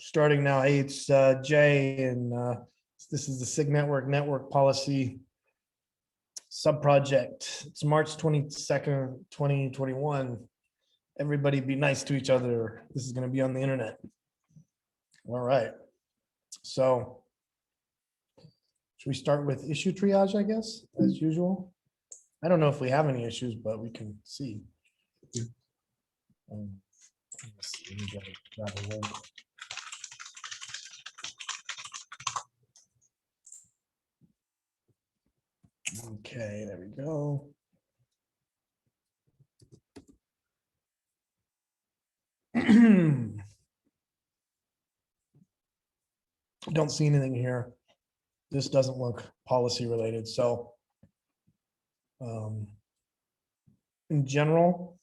starting now. Hey, it's Jay, and this is the SIG network policy subproject. It's March 22nd, 2021. Everybody be nice to each other. This is going to be on the internet. All right. So should we start with issue triage, I guess, as usual? I don't know if we have any issues, but we can see. Let's see, let me grab a link. Okay, there we go. Don't see anything here. This doesn't look policy related. So in general,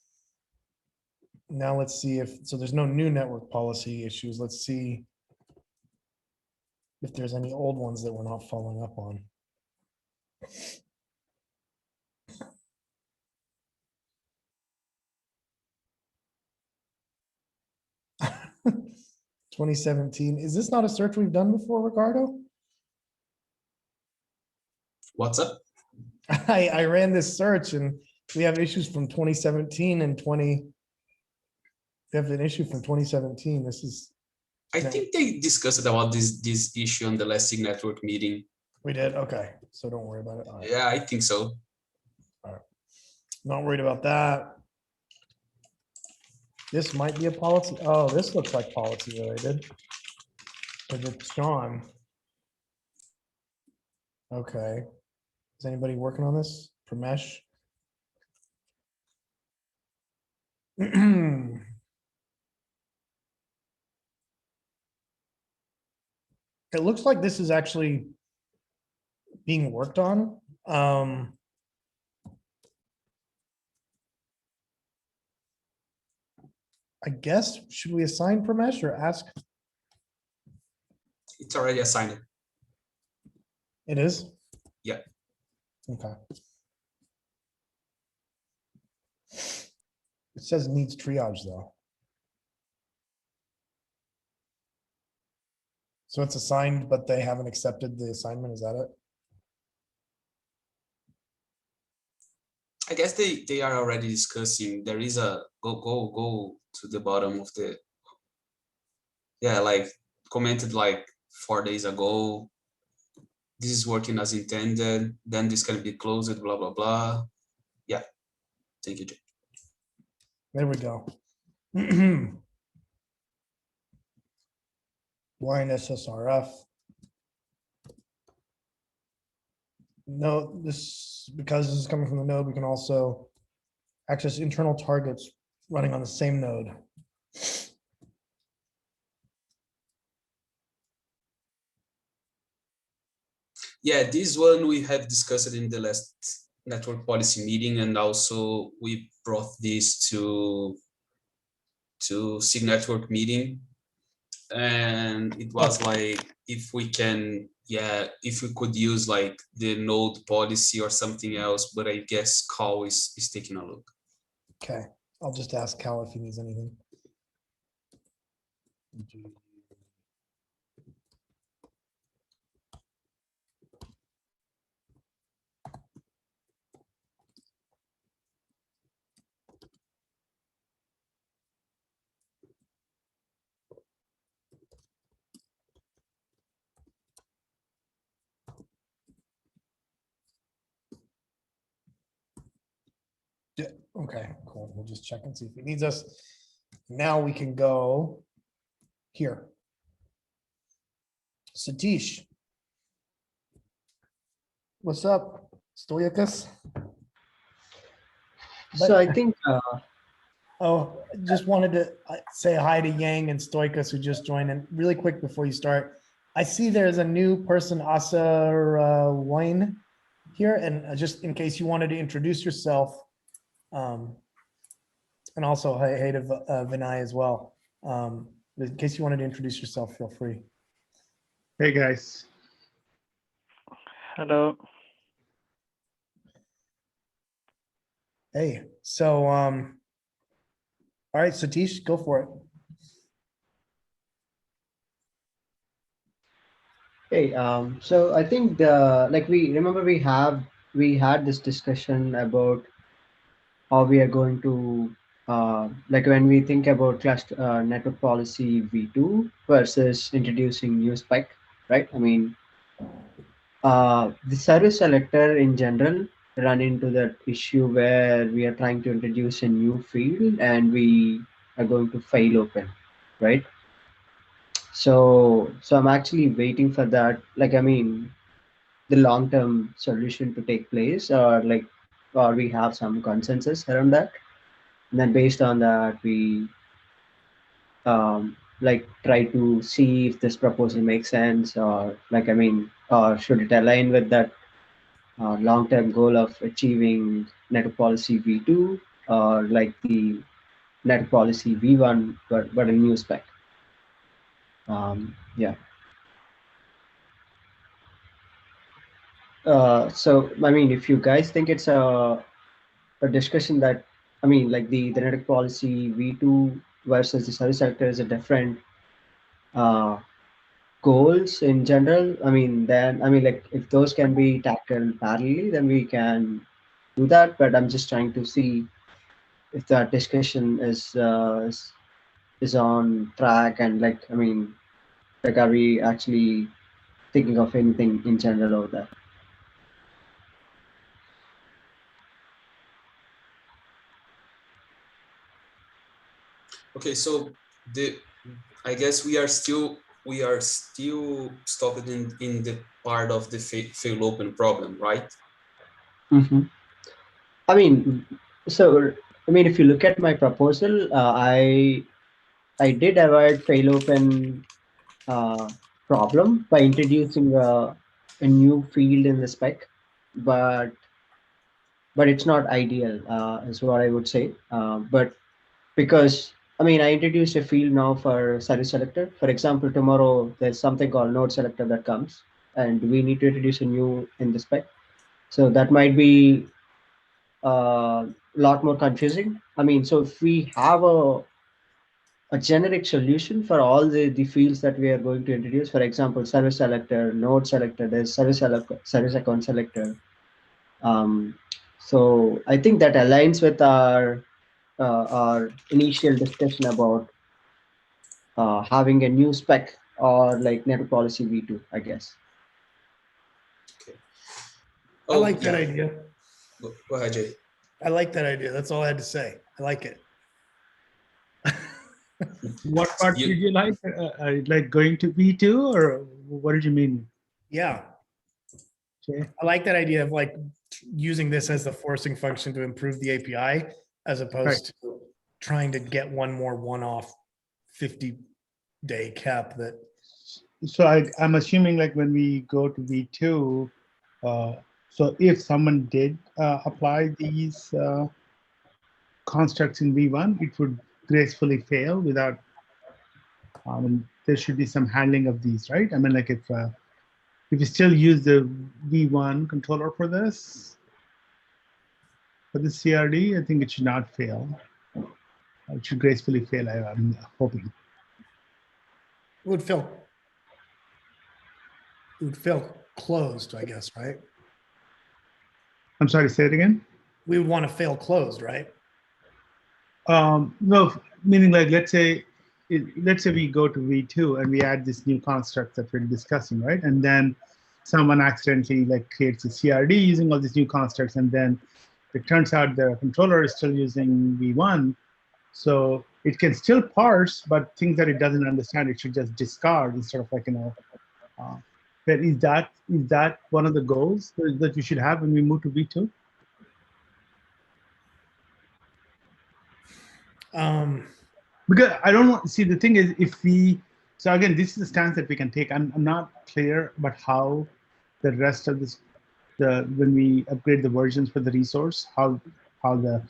now let's see if, so there's no new network policy issues. Let's see if there's any old ones that we're not following up on. (2017) Is this not a search we've done before, Ricardo? What's up? I ran this search and we have issues from 2017 and 20. We have an issue from 2017. This is. I think they discussed about this issue on the last SIG network meeting. We did. Okay, so don't worry about it. All right. Yeah, I think so. All right. Not worried about that. This might be a policy. Oh, this looks like policy related. If it's John. Okay. Is anybody working on this? Pramesh? It looks like this is actually being worked on. I guess, should we assign Pramesh or ask? It's already assigned. It is? Yeah. Okay. It says needs triage though. So it's assigned, but they haven't accepted the assignment, is that it? I guess they are already discussing. There is a go to the bottom of the, yeah, like commented like 4 days ago. This is working as intended. Then this can be closed, blah, blah, blah. Yeah. Thank you, Jay. There we go. Blind SSRF. No, this, because this is coming from the node, we can also access internal targets running on the same node. Yeah, this one we have discussed in the last network policy meeting, and also we brought this to SIG network meeting, and it was like if we can, yeah, if we could use like the node policy or something else, but I guess Cal is taking a look. Okay, I'll just ask Cal if he needs anything. Yeah, okay, cool. We'll just check and see if he needs us. Now we can go here. Satish. What's up, Stoiacus? So I think Oh, just wanted to say hi to Yang and Stoikas who just joined in. Really quick before you start, I see there's a new person, Asa Wine here, and just in case you wanted to introduce yourself, and also hey to Vinay as well. In case you wanted to introduce yourself, feel free. Hey guys. Hello. Hey, so all right, Satish, go for it. Hey, so I think the like we remember we had this discussion about how we are going to like when we think about cluster network policy V2 versus introducing new spec, right? I mean, the service selector in general run into that issue where we are trying to introduce a new field and we are going to fail open, right? So I'm actually waiting for that. Like, I mean, the long-term solution to take place, or we have some consensus around that. And then based on that, we like try to see if this proposal makes sense, or like I mean, or should it align with that long-term goal of achieving network policy V2, or like the network policy V1, but a new spec. Yeah. So I mean, if you guys think it's a discussion that, I mean, like the network policy V2 versus the service sector is a different uh, goals in general. I mean, then I mean, like if those can be tackled parallelly, then we can do that. But I'm just trying to see if that discussion is on track, and like I mean, like are we actually thinking of anything in general over that? Okay, so the I guess we are still stopped in the part of the fail open problem, right? Mm-hmm. I mean, so I mean, if you look at my proposal, I did avoid fail open uh, problem by introducing a new field in the spec, but it's not ideal, is what I would say. But because I mean, I introduced a field now for service selector. For example, tomorrow there's something called node selector that comes, and we need to introduce a new in the spec. So that might be a lot more confusing. I mean, so if we have a generic solution for all the fields that we are going to introduce. For example, service selector, node selector, there's service account selector. So I think that aligns with our initial discussion about having a new spec or like network policy V2, I guess. Okay. I like that yeah. idea. Go ahead, Jay. I like that idea. That's all I had to say. I like it. What part did you like? Like going to V2, or what did you mean? Yeah. Okay. I like that idea of like using this as the forcing function to improve the API as opposed to trying to get one more one-off 50-day cap that. So I'm assuming like when we go to V2, so if someone did apply these constructs in V1, it would gracefully fail without, there should be some handling of these, right? I mean, like if you still use the V1 controller for this, for the CRD, I think it should not fail. It should gracefully fail, I'm hoping. It would feel closed, I guess, right? I'm sorry, say it again? We would want to fail closed, right? No, meaning like let's say we go to V2 and we add this new construct that we're discussing, right? And then someone accidentally like creates a CRD using all these new constructs, and then it turns out the controller is still using V1, so it can still parse, but things that it doesn't understand, it should just discard instead of like but is that one of the goals that we should have when we move to V2? Because I don't want, see, the thing is, if we, so again, this is the stance that we can take. I'm not clear about how the rest of this, when we upgrade the versions for the resource, how the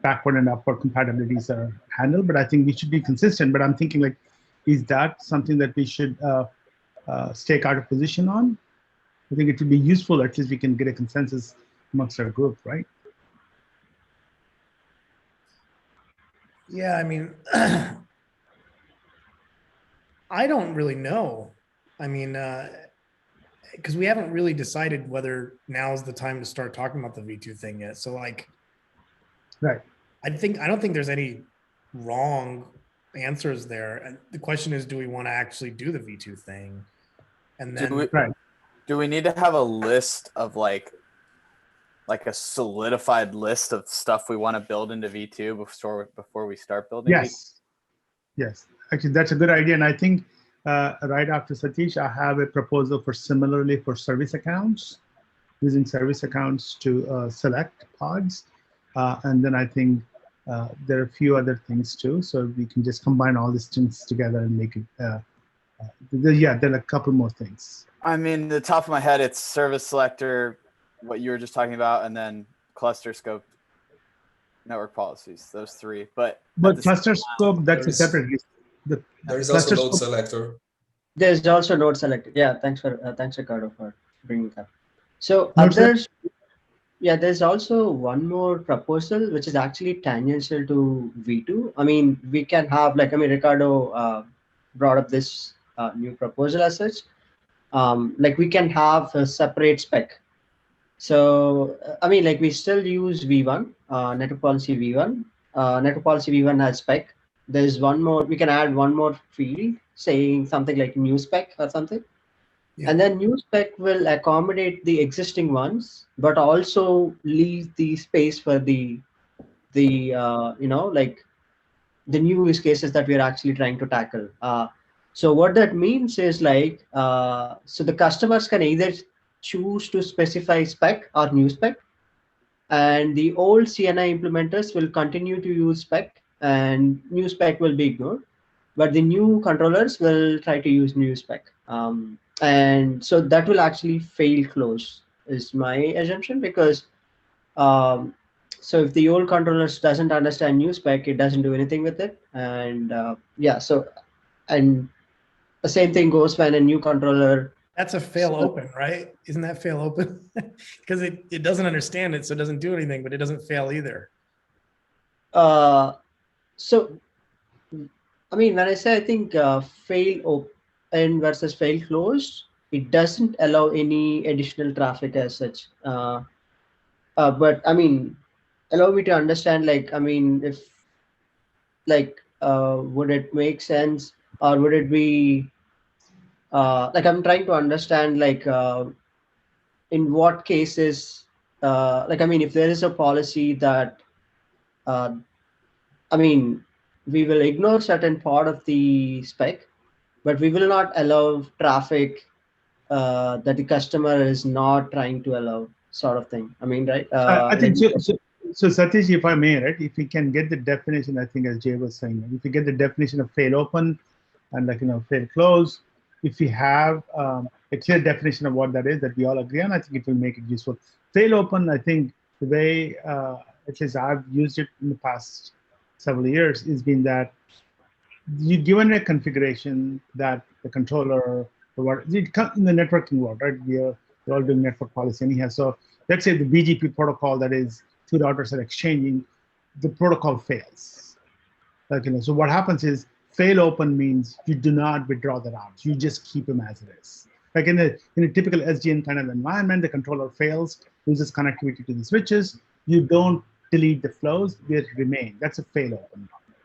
backward and upward compatibilities are handled. But I think we should be consistent. But I'm thinking like, is that something that we should stake out a position on? I think it would be useful. At least we can get a consensus amongst our group, right? Yeah, I mean, I don't really know. I mean, because we haven't really decided whether now is the time to start talking about the V2 thing yet. So like, Right. I don't think there's any wrong answers there. And the question is, do we want to actually do the V2 thing? And then Do we need to have a list of like a solidified list of stuff we want to build into V2 before we start building? Yes. Yes. Actually, that's a good idea. And I think right after Satish, I have a proposal for similarly for service accounts, using service accounts to select pods. And then I think there are a few other things too. So we can just combine all these things together and make it. Yeah, there are a couple more things. I mean, the top of my head, it's service selector, what you were just talking about, and then cluster scope, network policies, those three. But cluster scope, that's a separate. There is also load selector. There's also node selector. Yeah, thanks Ricardo for bringing that. So others, yeah, there's also one more proposal which is actually tangential to V2. I mean, we can have like, I mean, Ricardo brought up this new proposal as such. Like we can have a separate spec. So I mean, like we still use V1, network policy V1. Network policy V1 has spec. There's one more, we can add one more field saying something like new spec or something. Yeah. And then new spec will accommodate the existing ones, but also leave the space for the you know, like the new use cases that we're actually trying to tackle. So what that means is like, so the customers can either choose to specify spec or new spec, and the old CNI implementers will continue to use spec and new spec will be ignored, but the new controllers will try to use new spec. And so that will actually fail close is my assumption, because so if the old controllers doesn't understand new spec, it doesn't do anything with it. And yeah, so, and the same thing goes when a new controller. That's a fail open, right? Isn't that fail open? Because it doesn't understand it, so it doesn't do anything, but it doesn't fail either. So, I mean, when I say I think fail open versus fail closed, it doesn't allow any additional traffic as such. But I mean, allow me to understand, like, I mean, if like, would it make sense, or would it be like, I'm trying to understand, like, in what cases, like, I mean, if there is a policy that, I mean, we will ignore certain part of the spec, but we will not allow traffic that the customer is not trying to allow, sort of thing. I mean, right? I think so, Satish, if I may, right? If we can get the definition, I think as Jay was saying, if we get the definition of fail open and, like, you know, fail close, if we have a clear definition of what that is that we all agree on, I think it will make it useful. Fail open, I think the way, at least I've used it in the past several years, has been that you given a configuration that the controller, or what in the networking world, right? We're all doing network policy anyhow. So let's say the BGP protocol, that is two routers are exchanging, the protocol fails. Like, you know, so what happens is fail open means you do not withdraw the routes. You just keep them as it is. Like in a typical SDN kind of environment, the controller fails, loses connectivity to the switches. You don't delete the flows, they remain. That's a fail open model.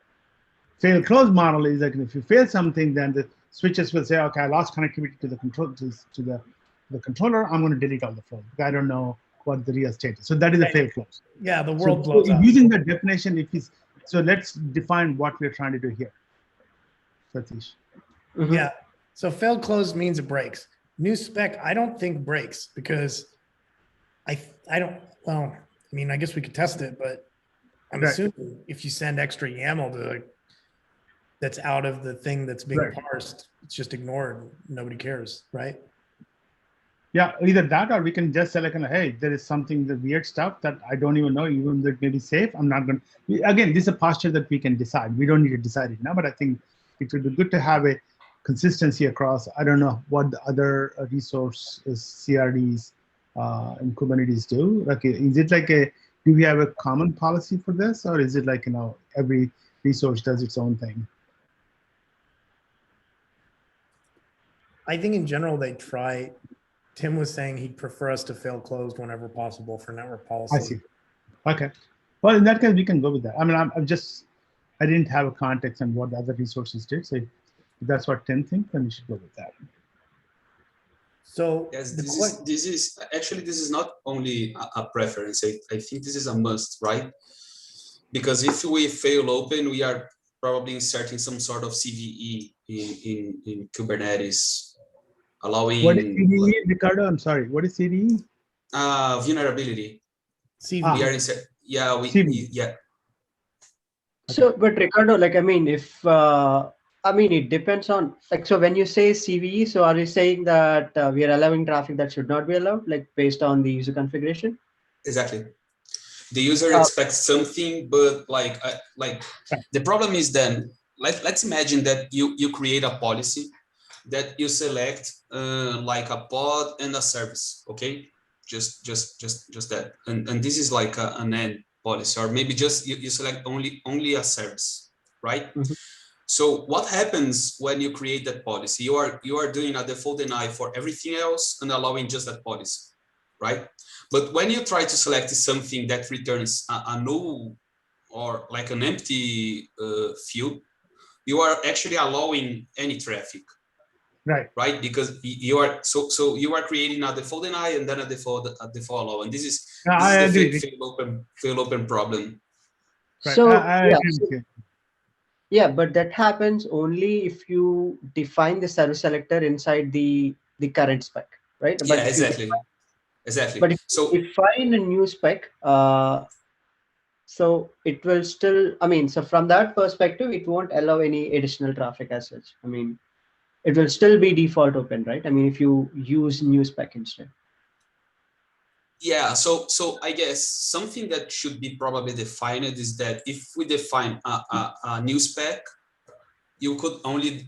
Fail close model is like, if you fail something, then the switches will say, okay, I lost connectivity to the control to the controller. I'm going to delete all the flows. I don't know what the real state is. So that is a fail close. Yeah, the world blows up. Using that definition, so let's define what we're trying to do here. Satish. Mm-hmm. Yeah. So fail close means it breaks. New spec, I don't think breaks, because I don't, well, I mean, I guess we could test it, but I'm assuming if you send extra YAML to that's out of the thing that's being parsed, it's just ignored. Nobody cares, right? Yeah, either that, or we can just say, like, hey, there is something, the weird stuff that I don't even know, even though it may be safe. I'm not going to, again, this is a posture that we can decide. We don't need to decide it now, but I think it would be good to have a consistency across. I don't know what the other resources, CRDs in Kubernetes do. Like, is it like do we have a common policy for this, or is it like, you know, every resource does its own thing? I think in general, they try Tim was saying he'd prefer us to fail closed whenever possible for network policy. I see. Okay. Well, in that case, we can go with that. I mean, I didn't have a context on what the other resources did. So if that's what Tim thinks, then we should go with that. So Yes, the this is actually, this is not only a preference. I think this is a must, right? Because if we fail open, we are probably inserting some sort of CVE in Kubernetes, allowing What is CVE, Ricardo? I'm sorry. What is CVE? vulnerability. CV. We are insert. Yeah, CVE. yeah. So, but Ricardo, like, I mean, if, I mean, it depends on, like, so when you say CVE, so are you saying that we are allowing traffic that should not be allowed, like, based on the user configuration? Exactly. The user expects something, but like the problem is then, let's imagine that you create a policy that you select like a pod and a service, okay? Just that. And this is like an end policy, or maybe just you select only a service, right? Mhm. So what happens when you create that policy? You are doing a default deny for everything else and allowing just that policy, right? But when you try to select something that returns a null or like an empty field, you are actually allowing any traffic, right? Because you are so you are creating a default deny and then a default allow, and this is I the agree. fail open problem. Right. So, I yeah, agree with you. yeah, but that happens only if you define the service selector inside the current spec, right? Yeah, But if exactly. but if So you define a new spec, so it will still, I mean, so from that perspective, it won't allow any additional traffic as such. I mean, it will still be default open, right? I mean, if you use new spec instead. yeah, so I guess something that should be probably defined is that if we define a new spec, you could only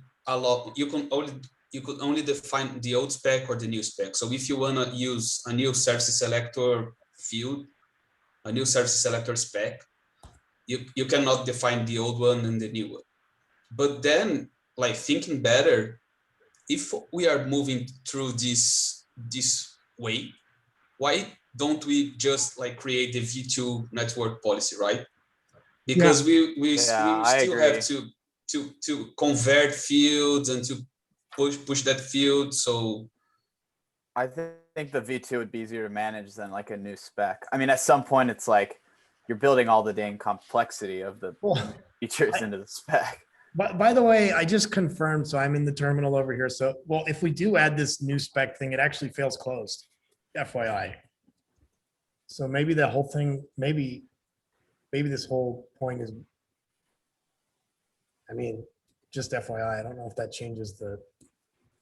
define the old spec or the new spec. So if you want to use a new service selector field, a new service selector spec, you cannot define the old one and the new one. But then, like, thinking better, if we are moving through this way, why don't we just like create the V2 network policy, right? Because we still have to convert fields and to push that field. So I think the V2 would be easier to manage than like a new spec. I mean, at some point, it's like you're building all the dang complexity of the features into the spec. By the way, I just confirmed, so I'm in the terminal over here. So, well, if we do add this new spec thing, it actually fails closed, FYI. So maybe the whole thing, maybe this whole point is, I mean, just FYI. I don't know if that changes the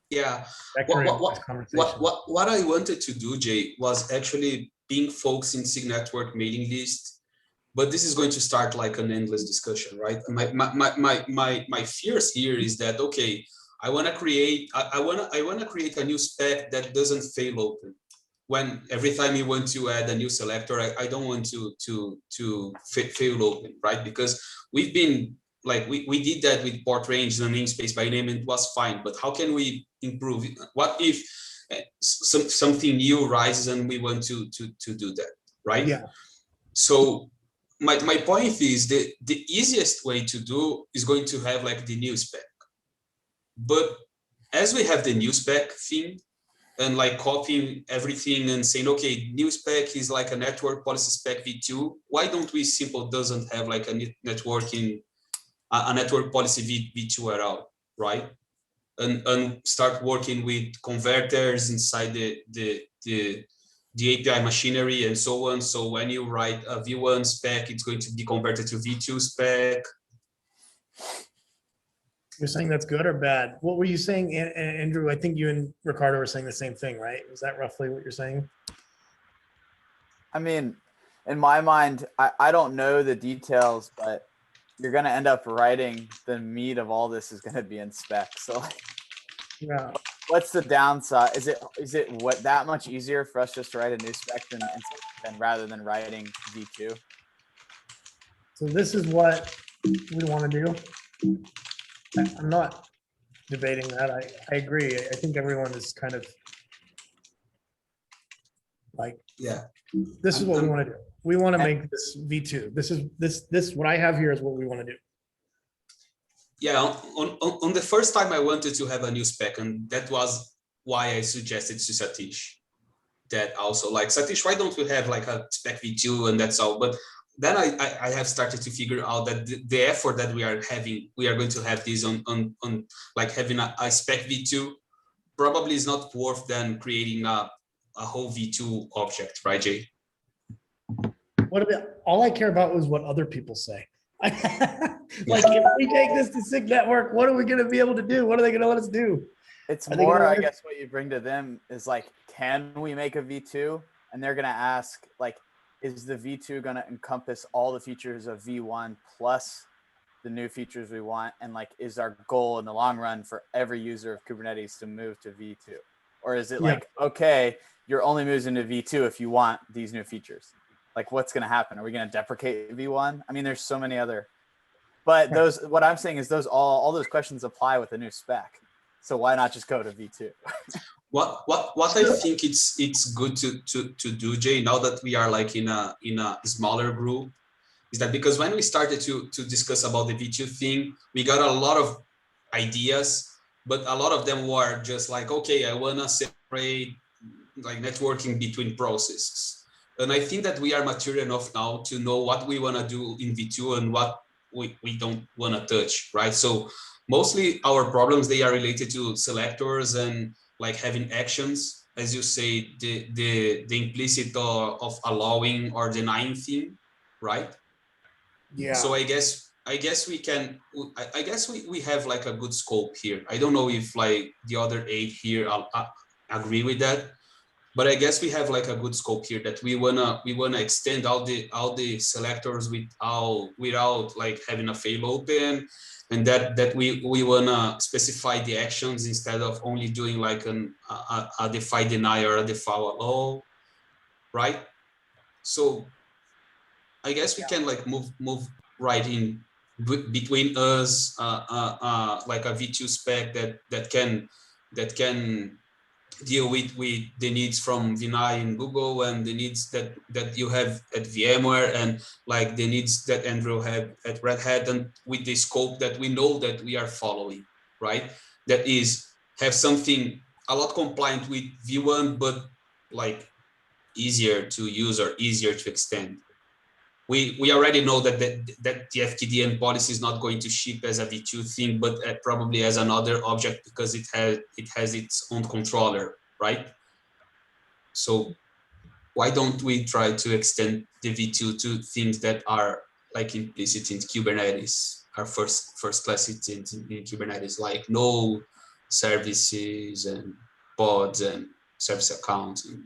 yeah, conversation. what I wanted to do, Jay, was actually being folks in SIG network mailing list, but this is going to start like an endless discussion, right? My fears here is that, okay, I want to create a new spec that doesn't fail open. When every time you want to add a new selector, I don't want to fail open, right? Because we've been like we did that with port range and namespace by name, and it was fine. But how can we improve it? What if something new rises and we want to do that, right? Yeah. So my point is that the easiest way to do is going to have like the new spec. But as we have the new spec thing, and like copying everything and saying, okay, new spec is like a network policy spec V2. Why don't we doesn't have like a network policy V2 at all, right? And start working with converters inside the API machinery and so on. So when you write a V1 spec, it's going to be converted to V2 spec. You're saying that's good or bad? What were you saying, Andrew? I think you and Ricardo were saying the same thing, right? Is that roughly what you're saying? I mean, in my mind, I don't know the details, but you're going to end up writing the meat of all this is going to be in spec. So yeah. What's the downside? Is it what that much easier for us just to write a new spec than rather than writing V2? So this is what we want to do. I'm not debating that. I agree. I think everyone is kind of Like, Yeah. this is what we want to do. We want to And- make this V2. This what I have here is what we want to do. Yeah, on the first time I wanted to have a new spec, and that was why I suggested to Satish that also, like, Satish, why don't we have like a spec V2 and that's all? But then I have started to figure out that the effort that we are having, we are going to have this on like having a spec V2 probably is not worth than creating a whole V2 object, right, Jay? All I care about is what other people say. Like, if we take this to SIG Network, what are we going to be able to do? What are they going to let us do? It's Are they more, gonna I let us- guess, what you bring to them is like, can we make a V2? And they're gonna ask, like, is the V2 gonna encompass all the features of V1 plus the new features we want? And like, is our goal in the long run for every user of Kubernetes to move to V2? Or is it Yeah. like, okay, you're only moving to V2 if you want these new features? Like, what's gonna happen? Are we gonna deprecate V1? I mean, there's so many other, but those, what I'm saying is those all those questions apply with the new spec. So why not just go to V2? What I think it's good to do, Jay, now that we are like in a smaller group, is that because when we started to discuss about the V2 thing, we got a lot of ideas, but a lot of them were just like, okay, I wanna separate like networking between processes. And I think that we are mature enough now to know what we wanna do in V2 and what we don't wanna touch, right? So mostly our problems, they are related to selectors and like having actions, as you say, the implicit of allowing or denying thing, right? Yeah. So I guess we can, I guess we have like a good scope here. I don't know if like the other 8 here agree with that, but I guess we have like a good scope here that we wanna extend all the selectors without like having a fail open, and that we wanna specify the actions instead of only doing like a defy deny or a defy allow, right? So I guess we can like move right in between us, like a V2 spec that can deal with the needs from V9 in Google and the needs that you have at VMware and like the needs that Andrew have at Red Hat, and with the scope that we know that we are following, right? That is have something a lot compliant with V1, but like easier to use or easier to extend. We already know that the FKDN policy is not going to ship as a V2 thing, but probably as another object because it has its own controller, right? So why don't we try to extend the V2 to things that are like implicit in Kubernetes, our first class in Kubernetes, like no services and pods and service accounts, and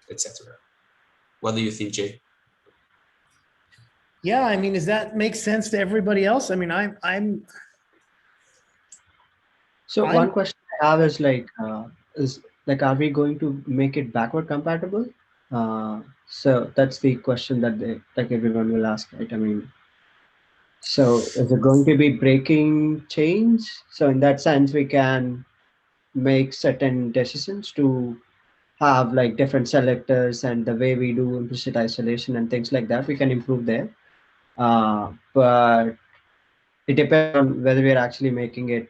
etc. What do you think, Jay? Yeah, I mean, does that make sense to everybody else? I mean, I'm So I'm- one question I have is like, are we going to make it backward compatible? So that's the question that like everyone will ask, right? I mean, so is it going to be breaking change? So in that sense, we can make certain decisions to have like different selectors and the way we do implicit isolation and things like that. We can improve there, but it depends on whether we are actually making it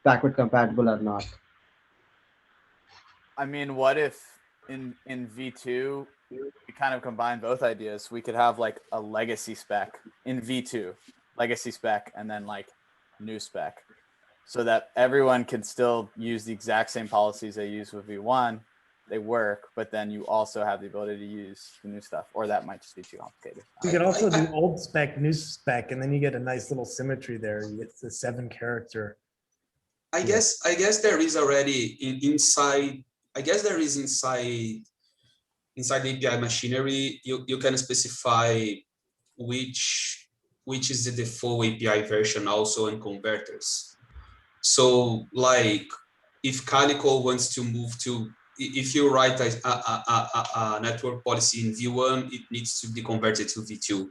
backward compatible or not. I mean, what if in V2 we kind of combine both ideas? We could have like a legacy spec in V2, legacy spec, and then like new spec, so that everyone can still use the exact same policies they use with V1. They work, but then you also have the ability to use the new stuff, or that might just be too complicated. you can also do old spec, new spec, and then you get a nice little symmetry there. You get the 7-character. I guess there is already inside. I guess there is inside the API machinery. You can specify which is the default API version also, and converters. So like if Calico wants to move to, if you write a network policy in V1, it needs to be converted to V2.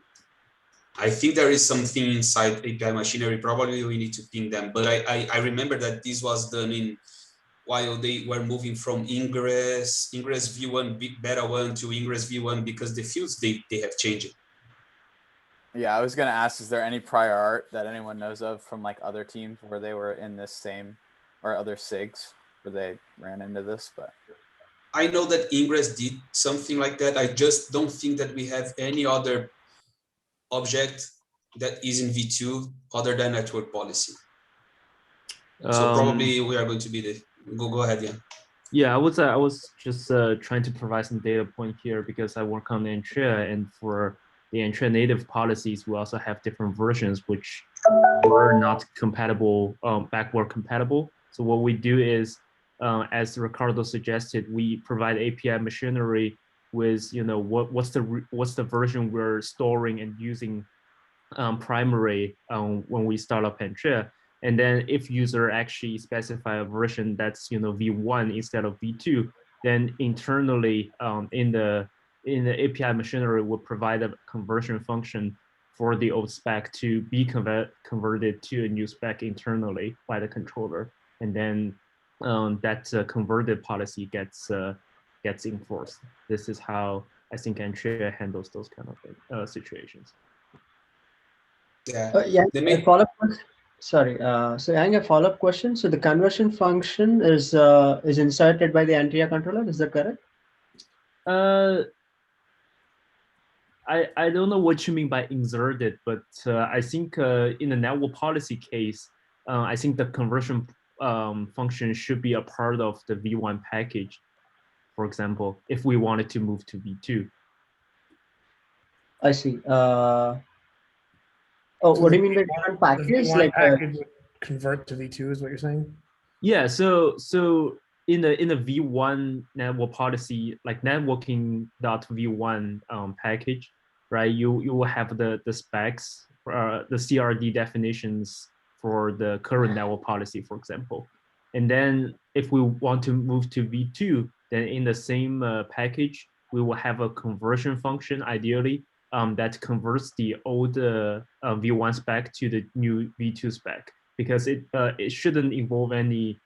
I think there is something inside API machinery. Probably we need to ping them, but I remember that this was done while they were moving from ingress v1 beta 1 to ingress v1 because the fields they have changed. Yeah, I was gonna ask, is there any prior art that anyone knows of from like other teams where they were in this same, or other SIGs where they ran into this? But I know that ingress did something like that. I just don't think that we have any other object that is in v2 other than network policy. So probably we are going to be the go ahead, yeah. Yeah, I was just trying to provide some data point here because I work on Entria, and for the Entria native policies, we also have different versions which were not compatible, backward compatible. So what we do is, as Ricardo suggested, we provide API machinery with, you know, what's the version we're storing and using primary when we start up Entria. And then if user actually specify a version that's, you know, v1 instead of v2, then internally in the API machinery will provide a conversion function for the old spec to be converted to a new spec internally by the controller. And then that converted policy gets enforced. This is how I think Entria handles those kind of situations. Yeah. Yeah, They a make follow-up question. Sorry. So having a follow-up question. So the conversion function is inserted by the Antria controller. Is that correct? I don't know what you mean by inserted, but I think in the network policy case, I think the conversion function should be a part of the v1 package, for example, if we wanted to move to v2. I see. So what do you the mean by V1 different package? V1 Like package would convert to v2 is what you're saying? Yeah, so in the v1 network policy, like networking.v1 package, right? You will have the specs, the CRD definitions for the current network policy, for example. And then if we want to move to v2, then in the same package, we will have a conversion function, ideally, that converts the old v1 spec to the new v2 spec, because it shouldn't involve any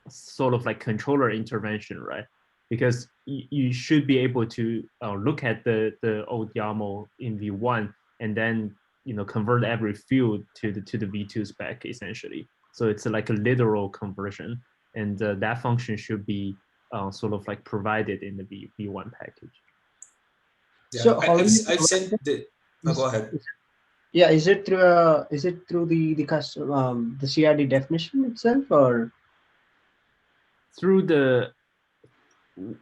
sort of like controller intervention, right? Because you should be able to look at the old YAML in v1 and then, you know, convert every field to the v2 spec essentially. So it's like a literal conversion, and that function should be sort of like provided in the v1 package. yeah. so how I've do you sent the go ahead. Yeah, is it through the custom the CRD definition itself, or Through the,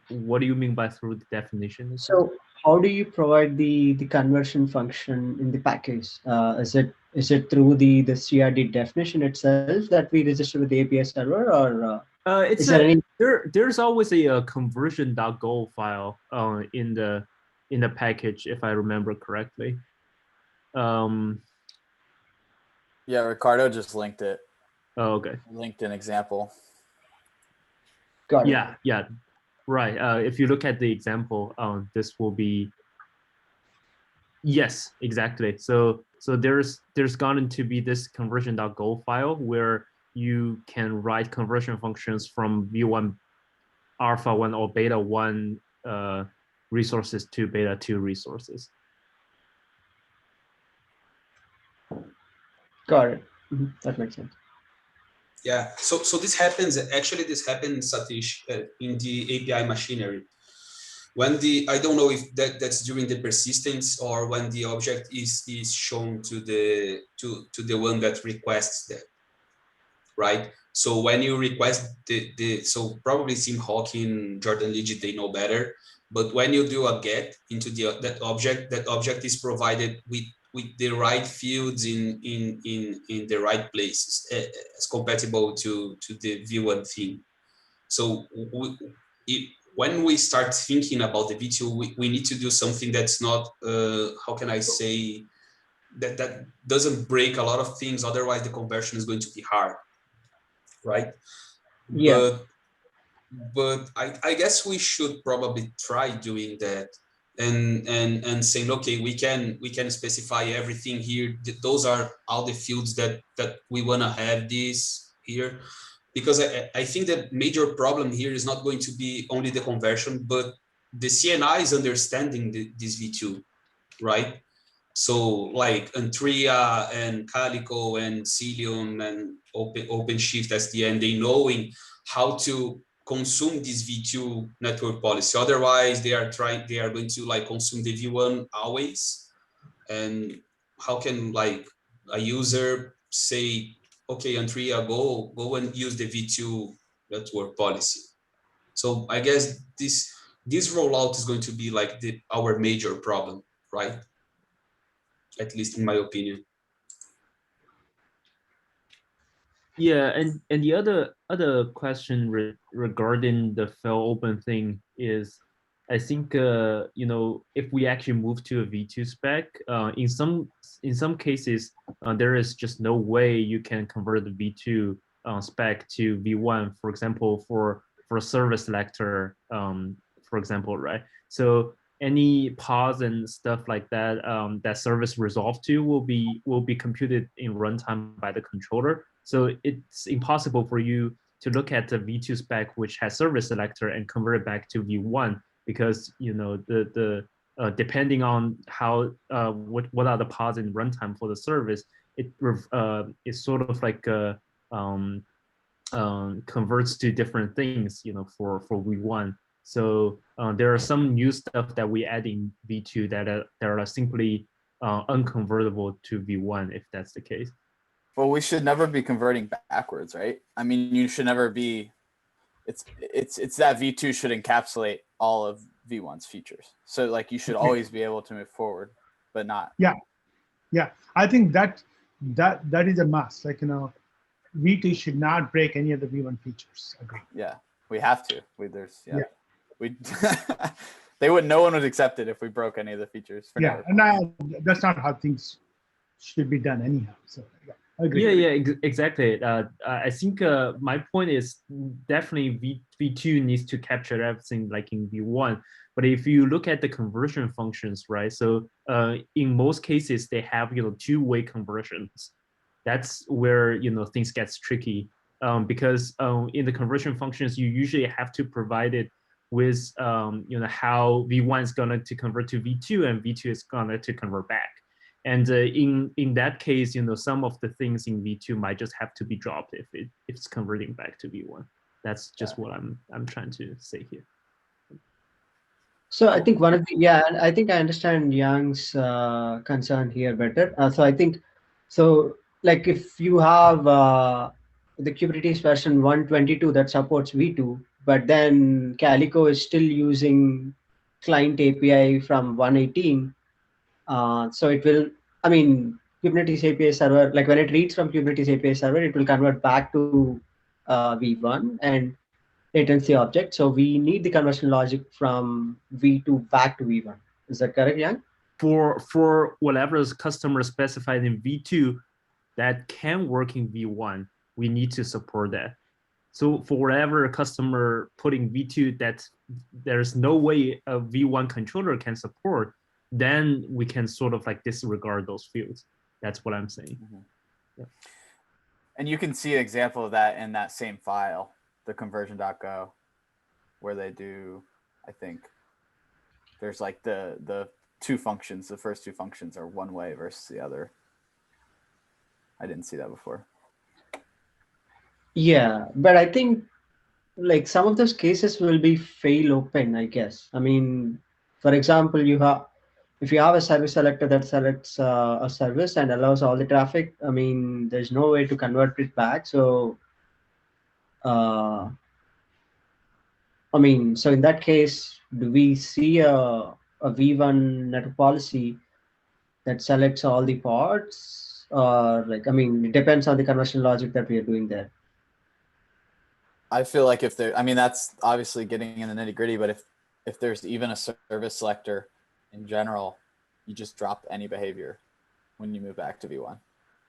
what do you mean by through the definition? so how do you provide the conversion function in the package? Is it through the CRD definition itself that we register with the API server, or is there any? There's always a conversion.go file in the package, if I remember correctly. yeah, Ricardo just linked it. Oh, okay. Linked an example. Got it. Yeah, right. If you look at the example, this will be, yes, exactly. So there's going to be this conversion.go file where you can write conversion functions from v1 alpha 1 or beta 1 resources to beta 2 resources. Got it. That makes sense. Yeah, so this happens, this happens, Satish, in the API machinery. When I don't know if that's during the persistence or when the object is shown to the one that requests that, right? So when you request so probably Sim Hawking, Jordan Lidge, they know better, but when you do a get into that object is provided with the right fields in the right places, as compatible to the v1 thing. So when we start thinking about the v2, we need to do something that's not, how can I say, that doesn't break a lot of things. Otherwise, the conversion is going to be hard, right? Yeah. But I guess we should probably try doing that and saying, okay, we can specify everything here. Those are all the fields that we want to have this here. because I think the major problem here is not going to be only the conversion, but the CNI is understanding this V2, right? So like Antria and Calico and Cilium and OpenShift SDN, they knowing how to consume this V2 network policy. Otherwise, they are going to like consume the V1 always. And how can like a user say, okay, Antria, go and use the V2 network policy? So I guess this rollout is going to be like our major problem, right? At least in my opinion. Yeah, and the other question regarding the fail open thing is, I think you know, if we actually move to a V2 spec, in some cases there is just no way you can convert the V2 spec to V1. For example, for service selector, for example, right? So any pause and stuff like that that service resolve to will be computed in runtime by the controller. So it's impossible for you to look at the V2 spec which has service selector and convert it back to V1, because you know the depending on how what are the pods in runtime for the service, it's sort of like converts to different things, you know, for V1. So there are some new stuff that we add in V2 that are simply unconvertible to V1 if that's the case. Well, we should never be converting backwards, right? I mean, you should never be. It's that V2 should encapsulate all of V1's features. So like you should always be able to move forward, but not. Yeah. I think that is a must. Like, you know, V2 should not break any of the V1 features. Agree. Yeah, we have to. We no one would accept it if we broke any of the features. Yeah, and that's not how things should be done anyhow. So yeah. Yeah, exactly. I think my point is definitely V2 needs to capture everything like in V1. But if you look at the conversion functions, right? So in most cases, they have, you know, two-way conversions. That's where, you know, things gets tricky because in the conversion functions, you usually have to provide it with, you know, how V1 is going to convert to V2 and V2 is going to convert back. And in that case, you know, some of the things in V2 might just have to be dropped if it's converting back to V1. That's just what I'm trying to say here. So I think I think I understand Yang's concern here better. So I think, so like if you have the Kubernetes version 122 that supports V2, but then Calico is still using client API from 118. So it will, I mean, Kubernetes API server, like when it reads from Kubernetes API server, it will convert back to V1 and latency object. So we need the conversion logic from V2 back to V1. Is that correct, Yang? For whatever is customer specified in V2 that can work in V1, we need to support that. So for whatever customer putting V2 that there's no way a V1 controller can support, then we can sort of like disregard those fields. That's what I'm saying. Mm-hmm. Yeah. And you can see an example of that in that same file, the conversion.go, where they do, I think, there's like the two functions. The first two functions are one way versus the other. I didn't see that before. Yeah, but I think like some of those cases will be fail open, I guess. I mean, for example, if you have a service selector that selects a service and allows all the traffic, I mean, there's no way to convert it back. So, I mean, so in that case, do we see a V1 network policy that selects all the pods? Or like, I mean, it depends on the conversion logic that we are doing there. I feel like if there, I mean, that's obviously getting in the nitty gritty, but if there's even a service selector in general, you just drop any behavior when you move back to V1.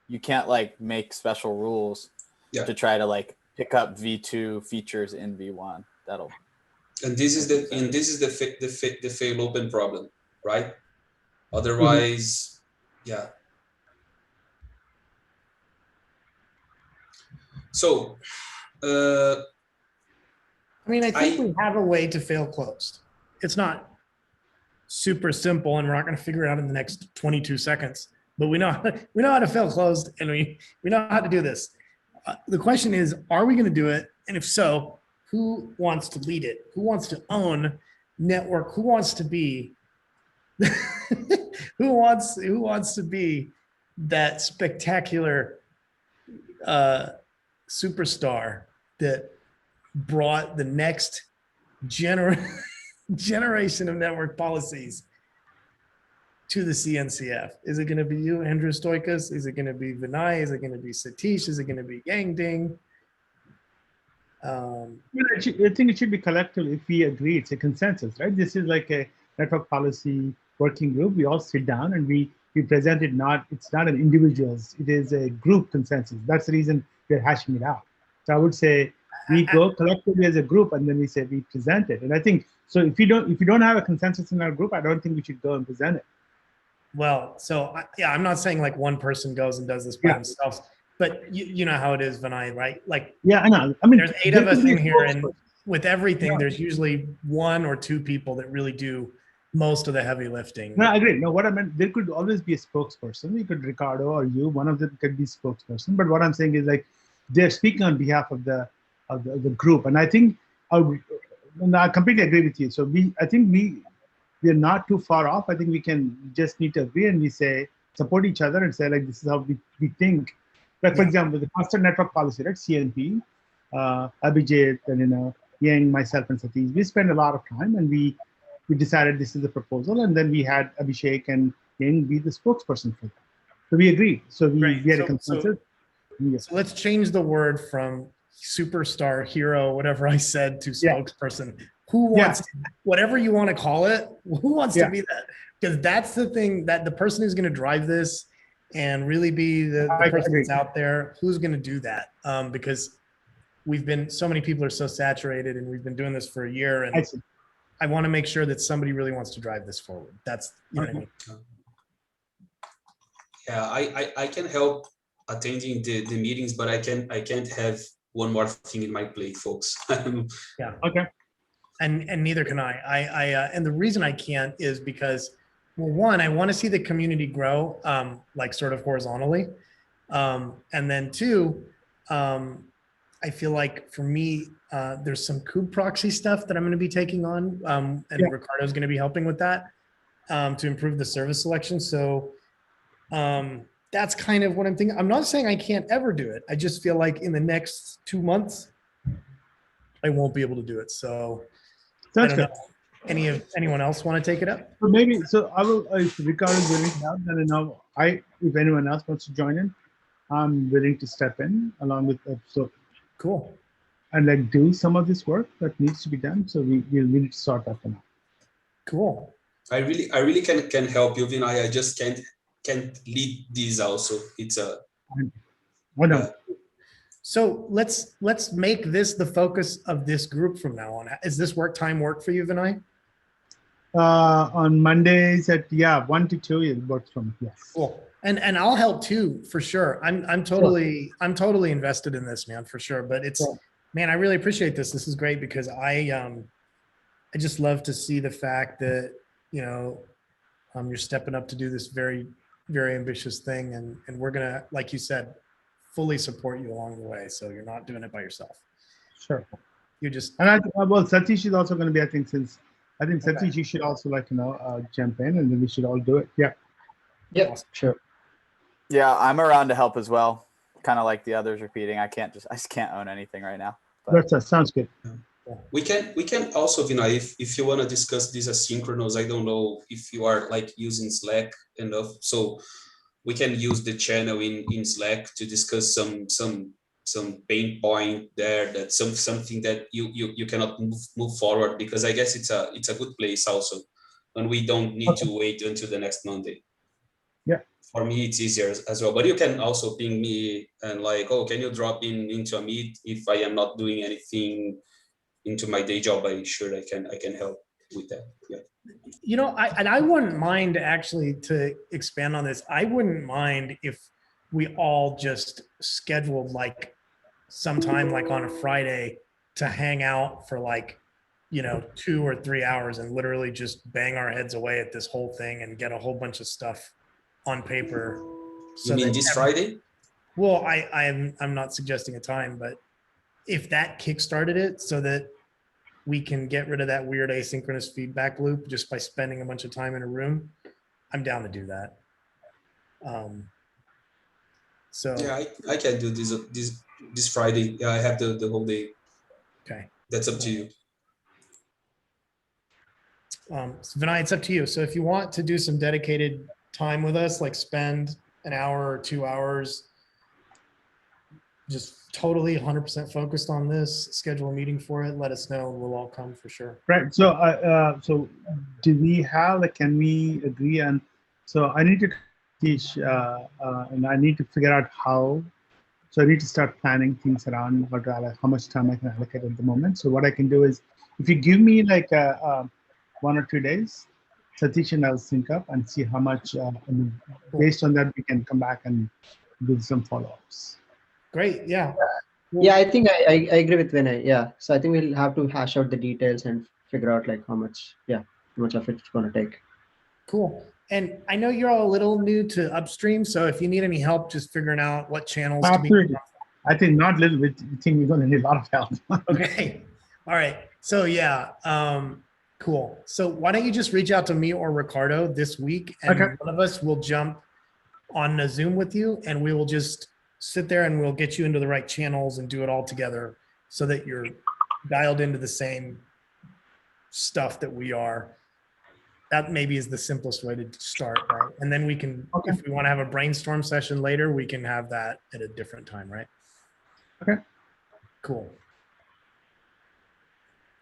You can't like make special rules to try to like pick up V2 features in V1. And this is the fail open problem, right? Otherwise, yeah. So I mean, I think I- we have a way to fail closed. It's not super simple, and we're not going to figure it out in the next 22 seconds. But we know how to fail closed, and we know how to do this. The question is, are we going to do it? And if so, who wants to lead it? Who wants to own network? Who wants to be who wants to be that spectacular superstar that brought the next generation of network policies to the CNCF? Is it going to be you, Andrew Stoikas? Is it going to be Vinay? Is it going to be Satish? Is it going to be Yang Ding? Well, I think it should be collective if we agree. It's a consensus, right? This is like a network policy working group. We all sit down and we present it. It's not an individual's. It is a group consensus. That's the reason we're hashing it out. So I would say we go collectively as a group, and then we say we present it. And I think so. If you don't have a consensus in our group, I don't think we should go and present it. Well, so yeah, I'm not saying like one person goes and does this by Yeah. themselves, but you know how it is, Vinay, right? Like, Yeah, I know. I mean, there's 8 there of us could be in a here, and spokesperson. with everything, Yeah. there's usually 1 or 2 people that really do most of the heavy lifting. No, I agree. No, what I meant, there could always be a spokesperson. You could Ricardo or you, one of them could be spokesperson. But what I'm saying is like they're speaking on behalf of the group, and I think I completely agree with you. So I think we're not too far off. I think we just need to agree and we say support each other and say like this is how we think. Like for Yeah. example, the cluster network policy, right? CNP, Abhijit, and Yang, myself, and Satish. We spent a lot of time and we decided this is the proposal, and then we had Abhishek and Yang be the spokesperson for that. So we agreed. So we Right. had a So- consensus. Yeah. So let's change the word from superstar, hero, whatever I said, to Yeah. spokesperson. Who wants, whatever you want to call it, who wants Yeah. to be that? Because that's the thing, that the person who's going to drive this and really be the I person agree. that's out there, who's going to do that? Because so many people are so saturated, and we've been doing this for a year, I and see. I want to make sure that somebody really wants to drive this forward. That's, you know what I mean? Yeah, I can help attending the meetings, but I can't have one more thing in my plate, folks. Okay. And neither can I. And the reason I can't is because, well, one, I want to see the community grow, like sort of horizontally, and then 2, I feel like for me, there's some kube proxy stuff that I'm going to be taking on, and Yeah. Ricardo's going to be helping with that to improve the service selection. So that's kind of what I'm thinking. I'm not saying I can't ever do it. I just feel like in the next 2 months, I won't be able to do it. So I Sounds don't good. know. Anyone else want to take it up? So maybe, so I will, if Ricardo is willing to help, then if anyone else wants to join in, I'm willing to step in along with, so, Cool. and like do some of this work that needs to be done. So we'll need to sort that one out. Cool. I really can help you, Vinay. I just can't lead these also. It's a Why not? So let's make this the focus of this group from now on. Is this work for you, Vinay? On Mondays at 1 to 2, it works for me. Yes. Cool. And I'll help too, for sure. I'm totally invested in this, man, for sure. But it's, Sure. man, I really appreciate this. This is great because I just love to see the fact that, you're stepping up to do this very, very ambitious thing. And we're going to, like you said, fully support you along the way. So you're not doing it by yourself. Sure. You just, And Satish is also going to be, I think Okay. Satish, you should also jump in, and then we should all do it. Yeah. Yep, Awesome. sure. Yeah, I'm around to help as well. Kind of like the others repeating. I just can't own anything right now. But That sounds good. we can also, Vinay, if you want to discuss this asynchronous. I don't know if you are like using Slack enough, so we can use the channel in Slack to discuss some pain point there, that something that you cannot move forward, because I guess it's a good place also, and we don't need to wait until the next Monday. Yeah. For me, it's easier as well. But you can also ping me and like, oh, can you drop into a meet if I am not doing anything into my day job? I can help with that. Yeah. I wouldn't mind actually, to expand on this. I wouldn't mind if we all just scheduled like sometime like on a Friday to hang out for like, 2 or 3 hours and literally just bang our heads away at this whole thing and get a whole bunch of stuff on paper. You mean this Friday? Well, I'm not suggesting a time, but if that kickstarted it so that we can get rid of that weird asynchronous feedback loop just by spending a bunch of time in a room, I'm down to do that. So Yeah, I can do this Friday. Yeah, I have the whole day. okay. That's up to you. So Vinay, it's up to you. So if you want to do some dedicated time with us, like spend an hour or 2 hours, just totally 100% focused on this, schedule a meeting for it, let us know and we'll all come for sure. Right. So, so do we have, like, can we agree on, so I need to teach, and I need to figure out how, so I need to start planning things around how much time I can allocate at the moment. So what I can do is, if you give me like 1 or 2 days, Satish and I'll sync up and see how much, and based on that, we can come back and do some follow-ups. Great. Yeah. Yeah, I think I agree with Vinay. Yeah. So I think we'll have to hash out the details and figure out like how much of it's going to take. Cool. And I know you're all a little new to Upstream, so if you need any help just figuring out what channels Absolutely. to be. I think not little bit. I think we're going to need a lot of help. Okay. All right. So yeah, cool. So why don't you just reach out to me or Ricardo this week, and Okay. one of us will jump on a Zoom with you, and we will just sit there and we'll get you into the right channels and do it all together so that you're dialed into the same stuff that we are. That maybe is the simplest way to start, right? And then we can, Okay. if we want to have a brainstorm session later, we can have that at a different time, right? Okay. Cool.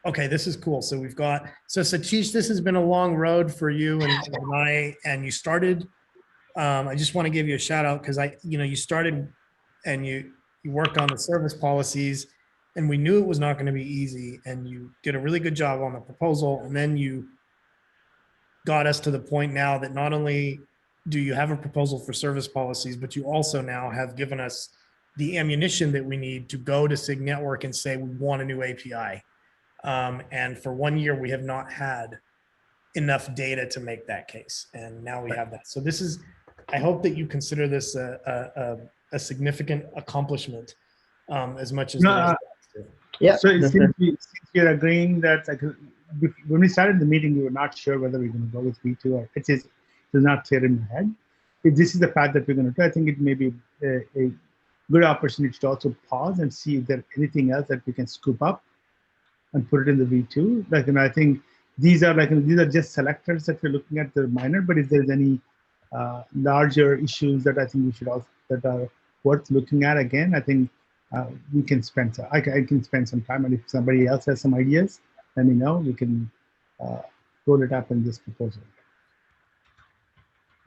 Okay, this is cool. So we've got, so Satish, this has been a long road for you and I, and you started, I just want to give you a shout out because you started and you worked on the service policies and we knew it was not going to be easy and you did a really good job on the proposal. And then you got us to the point now that not only do you have a proposal for service policies, but you also now have given us the ammunition that we need to go to SIG Network and say we want a new API. And for 1 year, we have not had enough data to make that case. And now we have that. So this is, I hope that you consider this a significant accomplishment as much as the rest of us do. Yeah. So it seems you're agreeing that, like, when we started the meeting, we were not sure whether we're going to go with V2 or it's not clear in my head. If this is the path that we're going to do, I think it may be a good opportunity to also pause and see if there's anything else that we can scoop up and put it in the V2. Like, I think these are just selectors that we're looking at. They're minor, but if there's any larger issues that I think we should also, that are worth looking at again, I think we can spend. I can spend some time, and if somebody else has some ideas, let me know. We can roll it up in this proposal.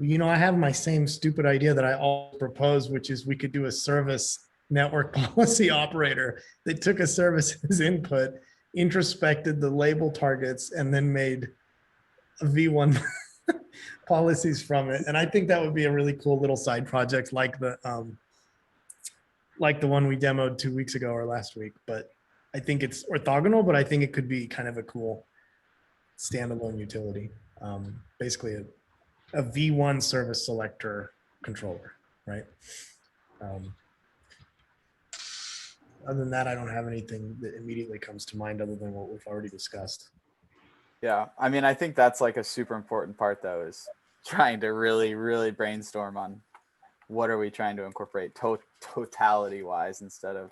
I have my same stupid idea that I always propose, which is we could do a service network policy operator that took a service's input, introspected the label targets, and then made a V1 policies from it. And I think that would be a really cool little side project like the one we demoed 2 weeks ago or last week. But I think it's orthogonal, but I think it could be kind of a cool standalone utility. Basically a V1 service selector controller, right? Other than that, I don't have anything that immediately comes to mind other than what we've already discussed. Yeah, I mean, I think that's like a super important part, though, is trying to really, really brainstorm on what are we trying to incorporate totality-wise instead of,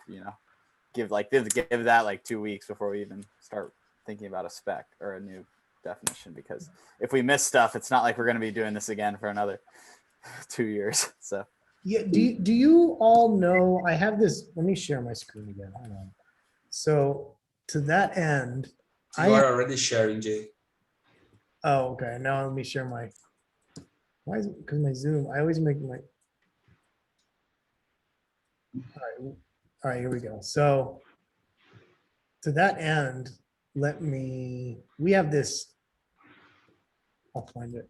give that like 2 weeks before we even start thinking about a spec or a new definition. Because if we miss stuff, it's not like we're going to be doing this again for another 2 years. So yeah, do you all know? I have this. Let me share my screen again. Hold on. So to that end, You are already sharing, Jay. Oh, okay. Now let me share my. Why is it? Because my Zoom. I always make my. All right. Here we go. So to that end, we have this. I'll find it.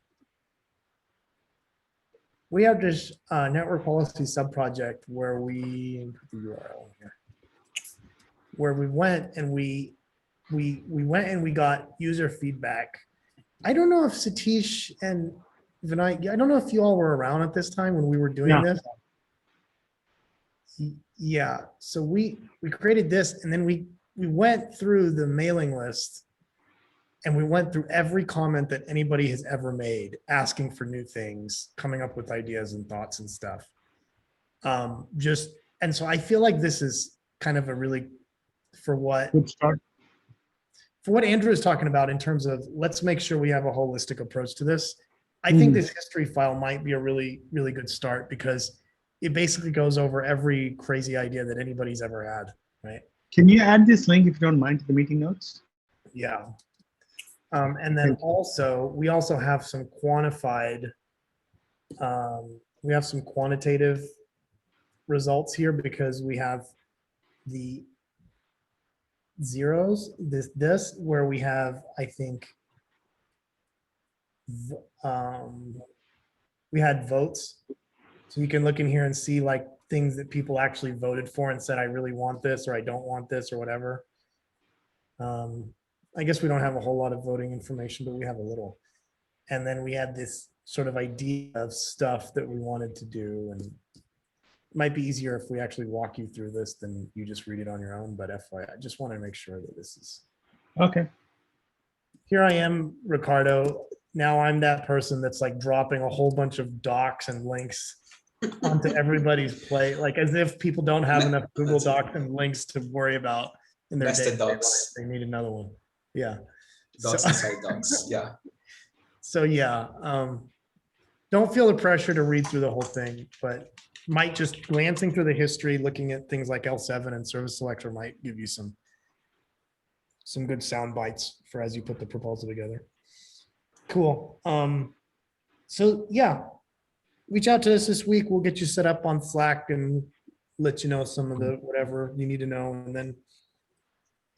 We have this network policy subproject where we put the URL here. where we went and we got user feedback. I don't know if Satish and Vinay, I don't know if you all were around at this time when we were doing No. this. Yeah, so we created this and then we went through the mailing list and we went through every comment that anybody has ever made, asking for new things, coming up with ideas and thoughts and stuff. And so I feel like this is kind of a really, for what Good start. Andrew is talking about in terms of let's make sure we have a holistic approach to this. I think this history file might be a really, really good start because it basically goes over every crazy idea that anybody's ever had, right? Can you add this link if you don't mind to the meeting notes? Yeah. And then also, we also have some quantified, we have some quantitative results here because we have the zeros, this where we have, I think, we had votes. So you can look in here and see like things that people actually voted for and said, I really want this, or I don't want this, or whatever. I guess we don't have a whole lot of voting information, but we have a little. And then we had this sort of idea of stuff that we wanted to do, and it might be easier if we actually walk you through this than you just read it on your own, but FYI, I just want to make sure that this is. Okay. Here I am, Ricardo. Now I'm that person that's like dropping a whole bunch of docs and links onto everybody's plate, like as if people don't have enough Google Docs and links to worry about in their Nested day. docs. They need another one. Yeah. Docs So- inside docs. Yeah. So yeah, don't feel the pressure to read through the whole thing, but might just glancing through the history, looking at things like L7 and service selector might give you some good sound bites for as you put the proposal together. Cool. So yeah, reach out to us this week. We'll get you set up on Slack and let you know some of the whatever you need to know. And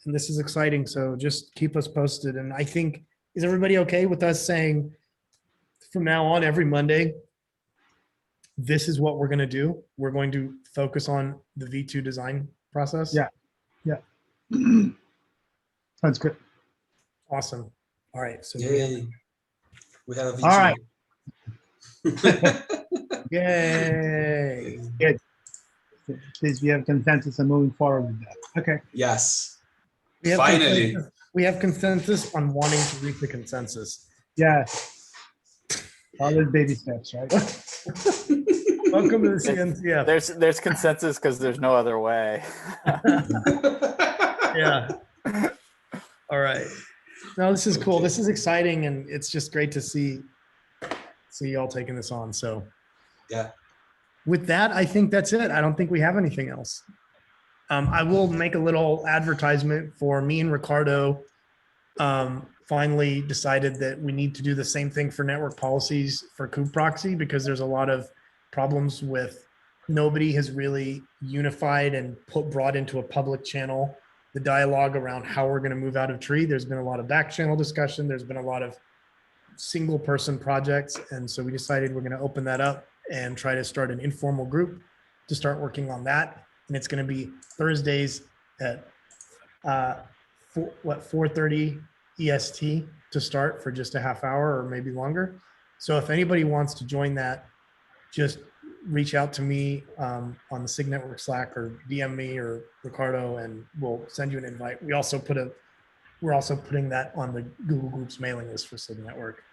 this is exciting. So just keep us posted. And I think, is everybody okay with us saying from now on, every Monday, this is what we're going to do? We're going to focus on the V2 design process. Yeah. Sounds good. Awesome. All right. So Yay. We have a All right. yay. Good. Please, we have consensus and moving forward with that. Okay. Yes. We have Finally. consensus. We have consensus on wanting to reach the consensus. Yes. All those baby steps, right? Welcome to the CNCF. There's consensus because there's no other way. Yeah. All right. No, this is cool. This is exciting, and it's just great to see y'all taking this on. So Yeah. with that, I think that's it. I don't think we have anything else. I will make a little advertisement for me and Ricardo. Finally decided that we need to do the same thing for network policies for kube proxy, because there's a lot of problems with nobody has really unified and brought into a public channel the dialogue around how we're going to move out of tree. There's been a lot of back channel discussion. There's been a lot of single person projects. And so we decided we're going to open that up and try to start an informal group to start working on that. And it's going to be Thursdays at 4:30 EST to start for just a half hour or maybe longer. So if anybody wants to join that, just reach out to me on the SIG Network Slack or DM me or Ricardo, and we'll send you an invite. We're also putting that on the Google Groups mailing list for SIG Network.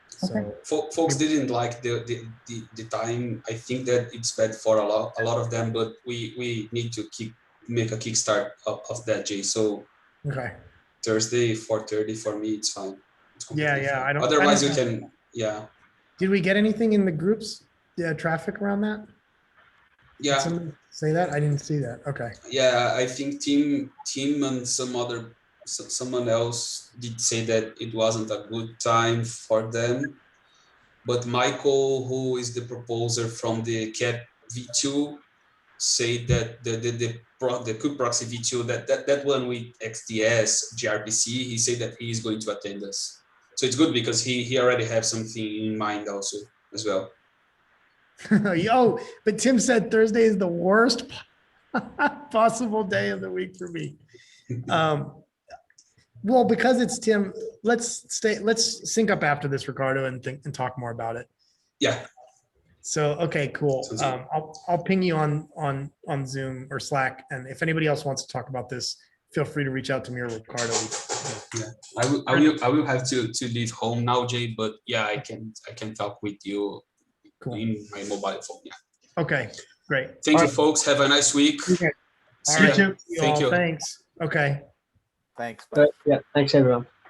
So Folks didn't like the time. I think that it's bad for a lot of them, but we need to make a kickstart of that, Jay. So okay. Thursday 4:30 for me, it's fine. It's completely Yeah. fine. I don't. Otherwise, I you don't know. can. Yeah. Did we get anything in the groups? Traffic around that? Did Yeah. somebody say that? I didn't see that. Okay. Yeah, I think Tim and someone else did say that it wasn't a good time for them. But Michael, who is the proposer from the CAT V2, said that the kube proxy V2, that one with XDS gRPC, he said that he is going to attend us. So it's good because he already has something in mind also as well. Yo, but Tim said Thursday is the worst. possible day of the week for me. Well, because it's Tim, let's sync up after this, Ricardo, and talk more about it. Yeah. So, okay, cool. Sounds good. I'll ping you on Zoom or Slack. And if anybody else wants to talk about this, feel free to reach out to me or Ricardo. Yeah, I will have to leave home now, Jay, but yeah, I can talk with you Cool. in my mobile phone. Yeah. Okay, great. Thank All you, right. folks. Have a nice week. Okay. See All ya. right. You too. Thank all. you. Thanks. Okay. Thanks. Bye. Yeah, thanks everyone.